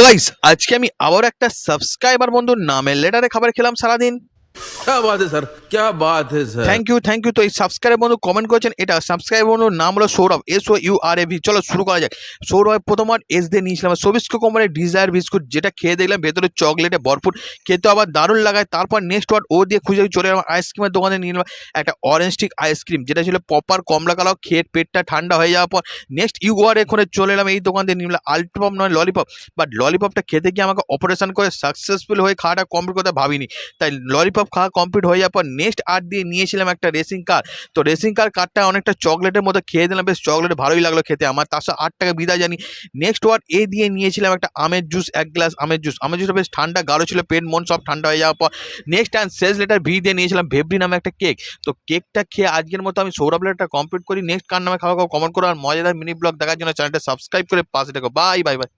Guys, আজকে আমি আবার একটা সাবস্ক্রাইবার বন্ধুর নামের লেটারে খাবার খেলাম সারাদিন। क्या बात है सर, क्या बात है सर। Thank you. তো এই সাবস্ক্রাইব বন্ধু কমেন্ট করেছেন, এটা সাবস্ক্রাইব বন্ধুর নাম হলো সৌরভ, SOURAV। চলো শুরু করা যাক। সৌরভ প্রথমবার এস দিয়ে নিয়েছিলাম সবিস্কো কোম্পানির ডিজায়ার বিস্কুট, যেটা খেয়ে দেখলাম ভেতরে চকলেটে ভরপুর, খেতে আবার দারুণ লাগায়। তারপর নেক্সট ওয়ার্ড ও দিয়ে খুঁজে চলে এলাম আইসক্রিমের দোকানে, নিয়ে নিলাম একটা অরেঞ্জ স্টিক আইসক্রিম, যেটা ছিল প্রপার কমলা কালার, খেয়ে পেটটা ঠান্ডা হয়ে যাওয়ার পর নেক্সট ইউআর এখানে চলে এলাম এই দোকান দিয়ে, নিয়ে নিলাম আলট্রাপপ নয় ললিপপ। বাট ললিপপটা খেতে গিয়ে আমাকে অপারেশন করে সাকসেসফুল হয়ে খাওয়াটা কমপ্লিট করতে ভাবিনি, তাই ললিপপ খাওয়া কমপ্লিট হয়ে যাওয়ার পর নেক্সট আর দিয়ে নিয়েছিলাম একটা রেসিং কার। তো রেসিং কারটা অনেকটা চকলেটের মতো, খেয়ে দিলাম, বেশ চকলেট ভালোই লাগলো খেতে আমার। তার সাথে 8 টাকা বিদায় জানি। নেক্সট ওয়ার্ড এ দিয়ে নিয়েছিলাম একটা আমের জুস, এক গ্লাস আমের জুসটা বেশ ঠান্ডা গাঢ় ছিল, পেট মন সব ঠান্ডা হয়ে যাওয়ার পর নেক্সট অ্যান্ড শেষ লেটার ভি দিয়ে নিয়েছিলাম ভেবরি নামে একটা কেক। তো কেকটা খেয়ে আজকের মতো আমি সৌরভ লেটারটা কমপ্লিট করি। নেক্সট কার নামে খাওয়া কমেন্ট করো, আর মজাদার মিনি ব্লগ দেখার জন্য চ্যানেলটা সাবস্ক্রাইব করে পাশে দেখো। Bye bye bye.